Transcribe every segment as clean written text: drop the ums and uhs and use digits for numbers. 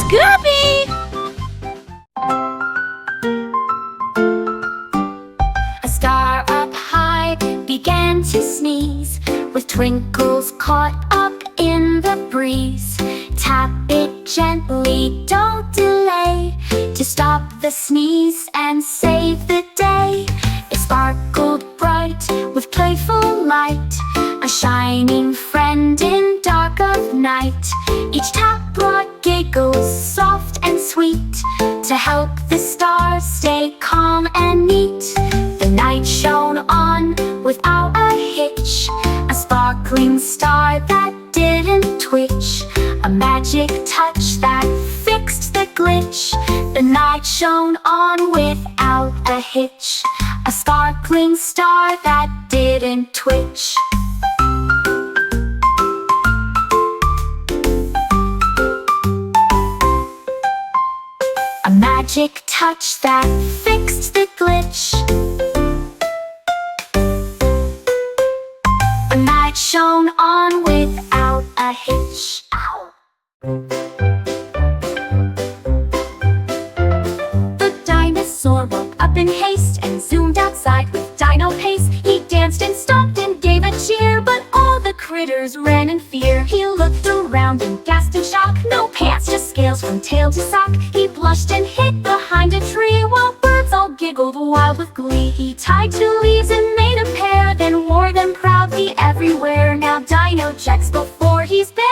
Guppy! A star up high began to sneeze, with twinkles caught up in the breeze. Tap it gently, don't delay, to stop the sneeze and save the day. It sparkled bright with playful light, a shining friend in dark of night. Each tap brought giggles soft and sweet, to help the stars stay calm and neat. The night shone on without a hitch, a sparkling star that didn't twitch, a magic touch that fixed the glitch. The night shone on without a hitch, a sparkling star that didn't twitch. A magic touch that fixed the glitch. A night shone on without a hitch. Ow. The dinosaur woke up in haste and zoomed outside with dino pace. He danced and stomped and gave a cheer, but all the critters ran in fear. He looked around and gasped in shock. No pants, just scales from tail to sock. He blushed and hid behind a tree, while birds all giggled wild with glee. He tied two leaves and made a pair, then wore them proudly everywhere. Now Dino checks before he's bare.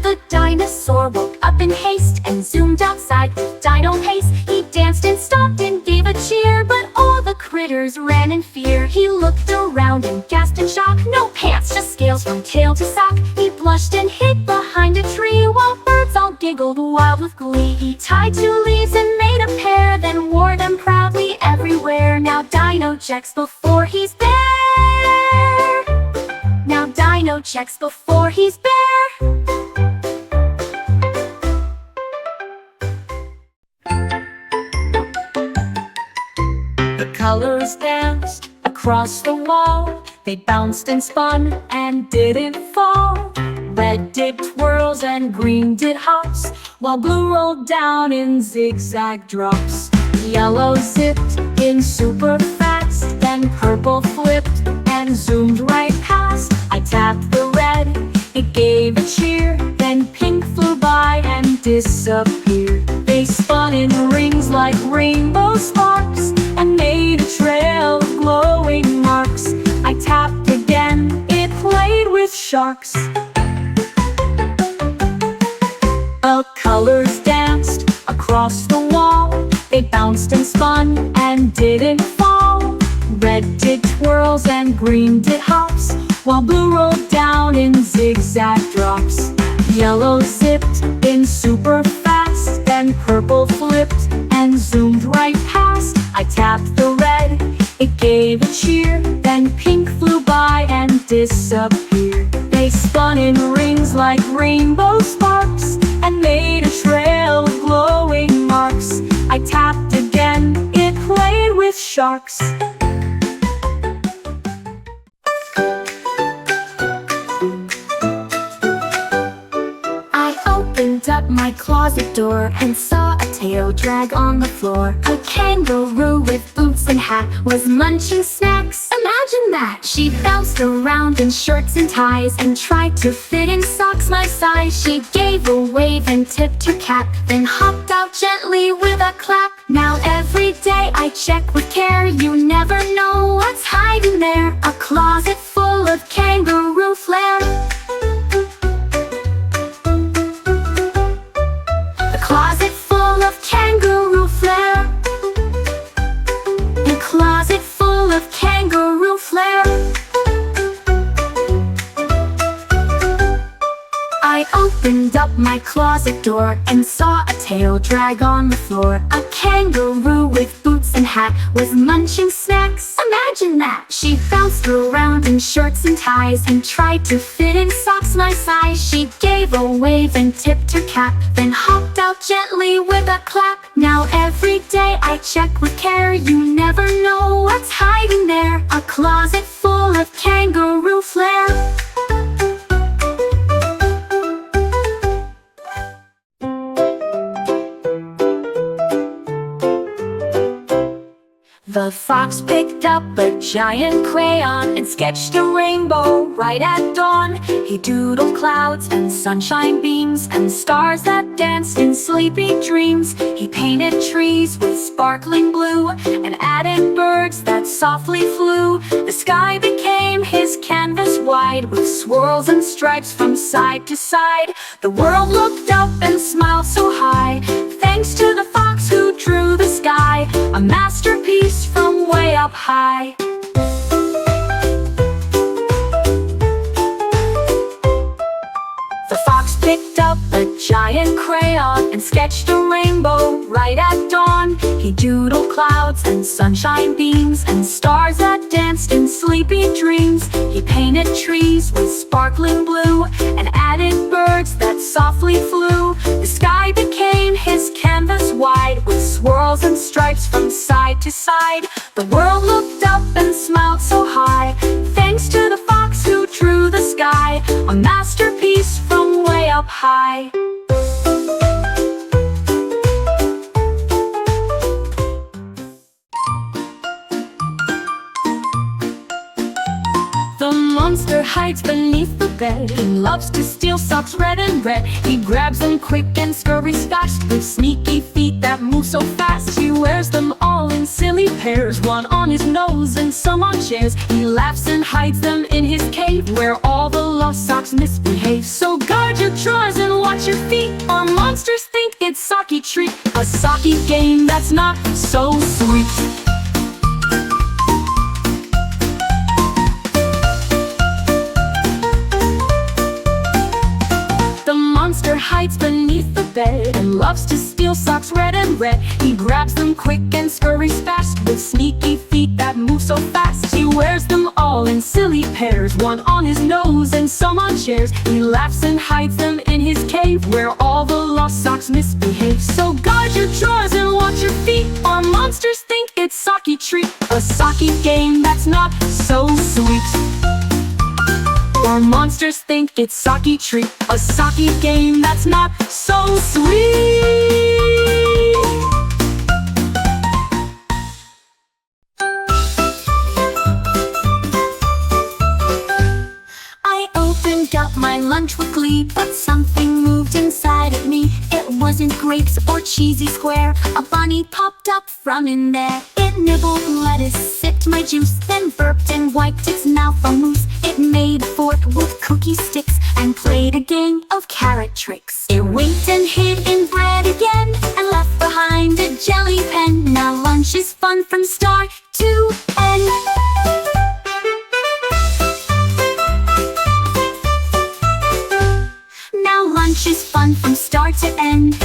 The dinosaur woke up in haste and zoomed outside with dino pace. He danced and stomped and gave a cheer, but all the critters ran in fear. He looked around and gasped in shock. No pants, just scales from tail to sock. He blushed and hid behind a tree, while birds all giggled wild with glee. He tied two leaves and made a pair, then wore them proudly everywhere. Now Dino checks before he's bare. Now Dino checks before he's bare. The colors danced across the wall. They bounced and spun and didn't fall. Red did twirls and green did hops, while blue rolled down in zigzag drops. Yellow zipped in super fast, then purple flipped and zoomed right past. I tapped the red, it gave a cheer, then pink flew by and disappeared. They spun in rings like rainbow sparks and made a trail of glowing marks. I tapped again, it played with sharks. The colors danced across the wall. They bounced and spun and didn't fall. Red did twirls and green did hops, while blue rolled down in zigzag drops. Yellow zipped in super fast, then purple flipped and zoomed right past. I tapped the red, it gave a cheer, then pink flew by and disappeared. They spun in rings like rainbow sparks and made a trail of glowing marks. I tapped again, it played with sharks. I opened up my closet door and saw a tail drag on the floor. A kangaroo with boots and hat was munching snacks. Imagine that! She bounced around in shirts and ties and tried to fit in socks my size. She gave a wave and tipped her cap, then hopped out gently with a clap. Now every day I check with care. You never know what's hiding there. A closet full of kangaroo flair. A closet full of kangaroo flair. A closet full of kangaroo flair. I opened up my closet door and saw a tail drag on the floor. A kangaroo with boots and hat cat was munching snacks. Imagine that! She bounced around in shorts and ties and tried to fit in socks my size. She gave a wave and tipped her cap, then hopped out gently with a clap. Now every day I check with care. You never know what's hiding there. A closet full of kangaroo flair. The fox picked up a giant crayon and sketched a rainbow right at dawn. He doodled clouds and sunshine beams and stars that danced in sleepy dreams. He painted trees with sparkling blue and added birds that softly flew. The sky became his canvas wide with swirls and stripes from side to side. The world looked up and smiled so high, thanks to the fox who drew the sky, a masterpiece from way up high. The fox picked up a giant crayon and sketched a rainbow right at dawn. He doodled clouds and sunshine beams and stars that danced in sleepy dreams. He painted trees with sparkling blue and added birds that softly flew. The sky became his canvas wide with swirls and stripes from side to side. The world looked up and smiled so high, thanks to the fox who drew the sky, a masterpiece from way up high. The monster hides beneath the bed. He loves to steal socks red and red. He grabs them quick and scurries fast with sneaky feet that move so fast. He wears them all in silly pairs, one on his nose and some on chairs. He laughs and hides them in his cave where all the lost socks misbehave. So guard your drawers and watch your feet, or monsters think it's socky treat, a socky game that's not so sweet. Hides beneath the bed and loves to steal socks red and red. He grabs them quick and scurries fast with sneaky feet that move so fast. He wears them all in silly pairs, one on his nose and some on chairs. He laughs and hides them in his cave where all the lost socks misbehave. So guard your drawers and watch your feet, or monsters think it's socky treat, a socky game that's not so sweet. Or monsters think it's socky treat, a socky game that's not so sweet. I opened up my lunch with glee, but something moved inside of me. It wasn't grapes or cheesy square. A bunny popped up from in there. It nibbled lettuce, sipped my juice, then burped and wiped its mouth on mousse. It made a fort with cookie sticks and played a game of carrot tricks. It winked and hid in bread again and left behind a jelly pen. Now lunch is fun from start to end. Now lunch is fun from start to end.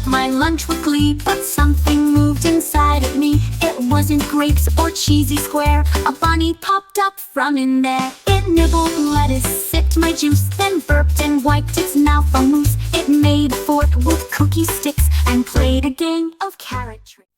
My lunch with glee, but something moved inside of me. It wasn't grapes or cheesy square. A bunny popped up from in there. It nibbled lettuce, sipped my juice, then burped and wiped its mouth on mousse. It made a fort with cookie sticks and played a game of carrot tricks.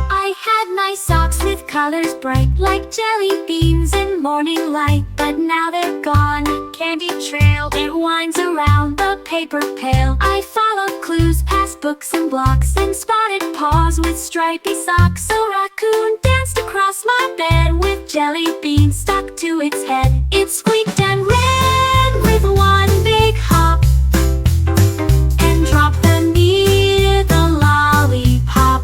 I had my socks with colors bright, like jelly beans in morning light. But now they're gone, candy trail, it winds around the paper pail. I followed clues past books and blocks and spotted paws with stripy socks. A raccoon danced across my bed with jelly beans stuck to its head. It squeaked and ran with one big hop and dropped them near the lollipop.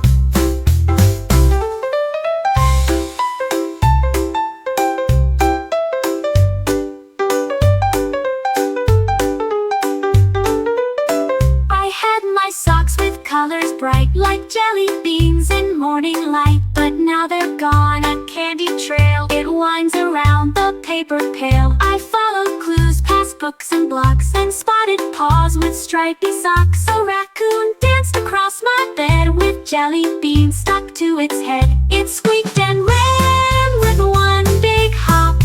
my socks with colors bright, like jelly beans in morning light. But now they're gone, a candy trail, it winds around the paper pail. I followed clues past books and blocks, and spotted paws with stripy socks. A raccoon danced across my bed with jelly beans stuck to its head. It squeaked and ran with one big hop,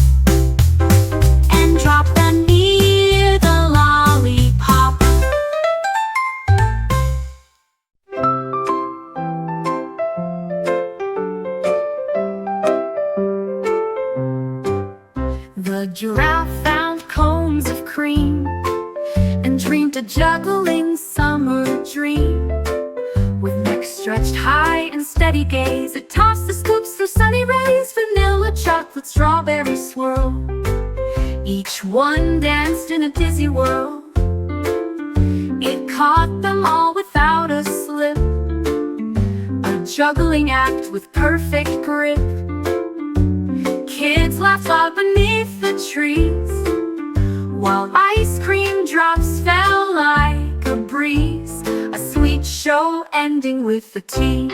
and dropped near the lollipop. The giraffe found cones of cream, and dreamed a juggling summer dream. With neck stretched high and steady gaze, it tossed the scoops through sunny rays. Vanilla, chocolate, strawberry swirl, each one danced in a dizzy whirl. It caught them all without a slip, a juggling act with perfect grip. Kids laughed loud beneath the trees, while ice cream drops fell like a breeze. A sweet show ending with a tease.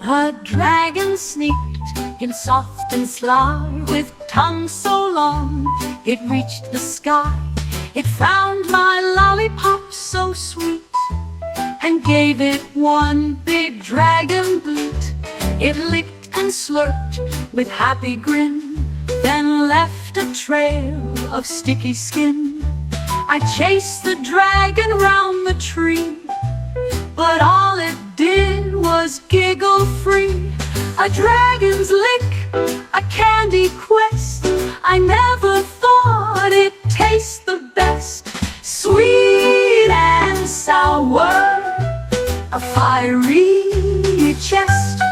A dragon sneaked in soft and sly, with tongue so long it reached the sky. It found my lollipop so sweet, and gave it one big dragon boot. It licked and slurped with happy grin, then left a trail of sticky skin. I chased the dragon round the tree, but all it did was giggle free. A dragon's lick, a candy quest, I never thought it'd taste the best. Sweet and sour, a fiery chest.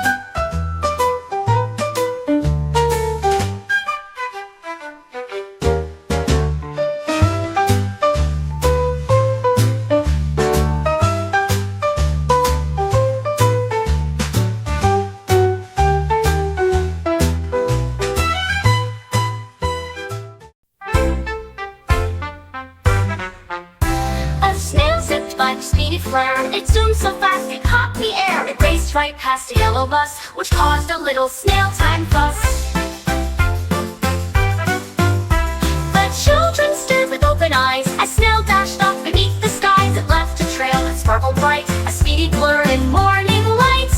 It zoomed so fast it caught the air. It raced right past a yellow bus, which caused a little snail time fuss. The children stared with open eyes as snail dashed off beneath the skies. It left a trail that sparkled bright, a speedy blur in morning light.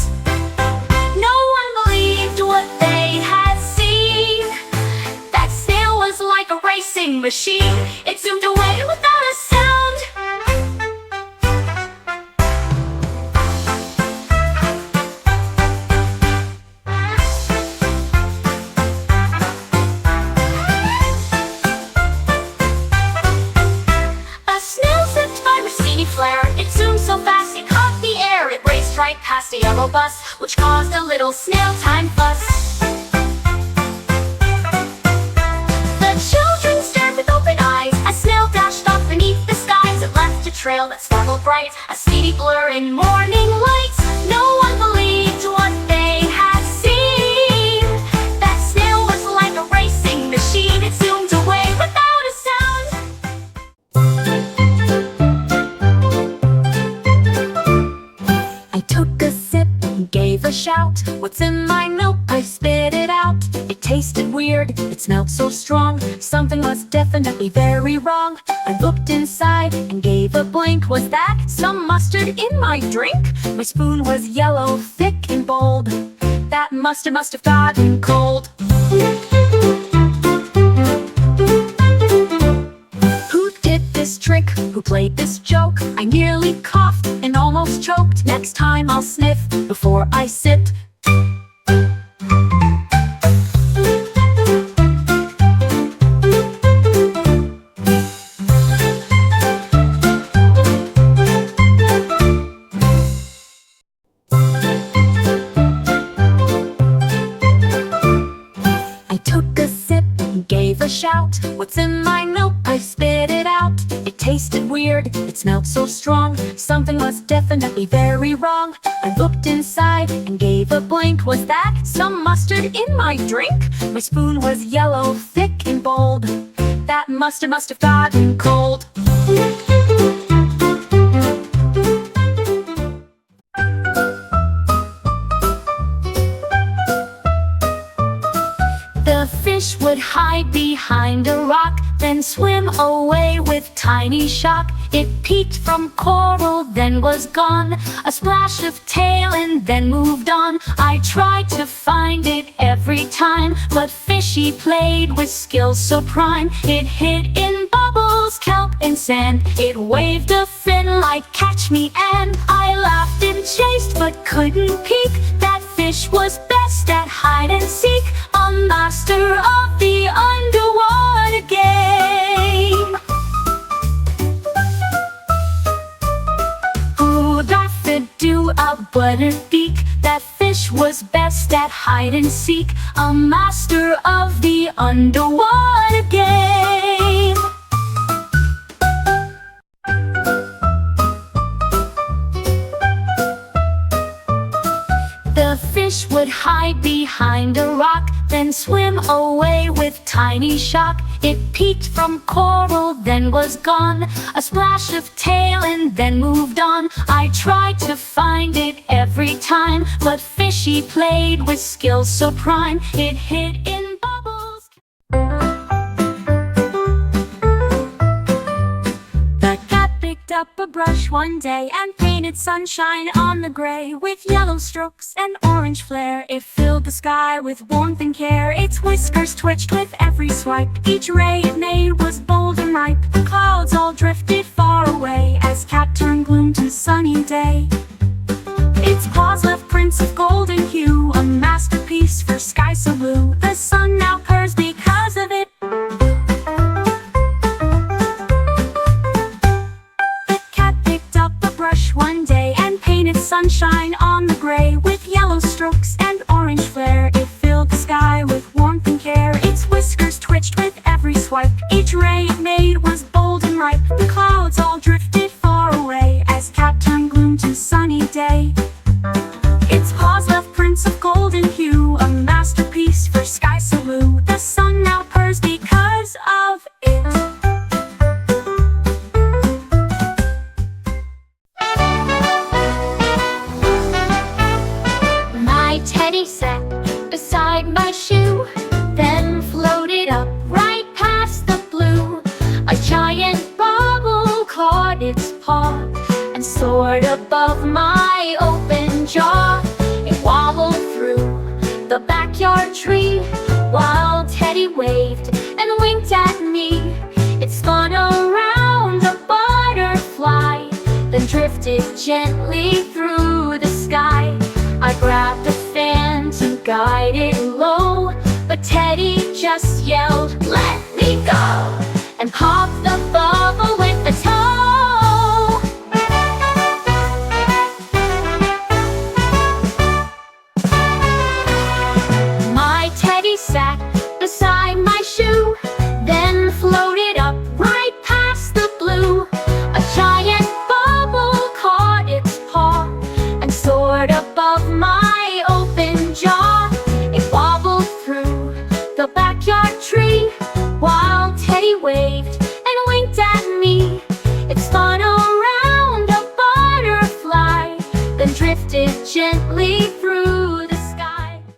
No one believed what they had seen. That snail was like a racing machine. It zoomed away without a sound. It zoomed so fast it caught the air. It raced right past a yellow bus, which caused a little snail time fuss. The children stared with open eyes as snail dashed off beneath the skies. It left a trail that sparkled bright, a speedy blur in morning light. No one believed what they had seen. That snail was like a racing machine. It zoomed away without a sound. I took a sip and gave a shout. What's in my milk? I spit it out. It tasted weird, it smelled so strong. Something was definitely very wrong. I looked inside and gave a blink. Was that some mustard in my drink? My spoon was yellow, thick and bold. That mustard must have gotten cold. Who did this trick? Who played this joke? I nearly coughed and almost choked. Next time I'll sniff before I sip. I took and gave a shout. "What's in my milk?" I spit it out. It tasted weird, it smelled so strong. Something was definitely very wrong. I looked inside and gave a blink. Was that some mustard in my drink? My spoon was yellow, thick and bold. That mustard must have gotten cold. The fish would hide behind a rock, then swim away with tiny shock. It peeked from coral, then was gone. A splash of tail and then moved on. I tried to find it every time, but fishy played with skill so prime. It hid in bubbles, kelp and sand. It waved a fin like "Catch me," and I laughed and chased but couldn't peek. That fish was best at hide and seek, a master of the underwater game. Ooh, that could do a buttered beak. That fish was best at hide and seek, a master of the underwater game. The fish would hide behind a rock, then swim away with tiny shock. It peeked from coral, then was gone. A splash of tail and then moved on. I tried to find it every time, but fishy played with skill so prime. It hid in bubbles. The cat picked up a brush one day and painted sunshine on the gray. With yellow strokes and orange flare, it filled the sky with warmth and care. Its whiskers twitched with every swipe. Each ray it made was bold and ripe. The clouds all drifted far away as cat turned gloom to sunny day. Its paws left prints of golden hue, a masterpiece for sky so blue. The sun now purrs because of it. The cat picked up a brush one day and painted sunshine on the gray. With yellow strokes and orange flare, it filled the sky with warmth and care. Its whiskers twitched with every swipe. Each ray it made was bold and ripe. The clouds all drifted far away as cat turned gloom to sunny day. Its paws left prints of golden hue, a masterpiece for sky so blue. The sun now purrs because of it. My teddy sat beside my shoe, then floated up right past the blue. A giant bubble caught its paw and soared above my open jaw. It wobbled through the backyard tree while Teddy waved and winked at me. It spun around a butterfly, then drifted gently through the sky. I grabbed a fan to guide it low, but Teddy just yelled, "Let me go!" and popped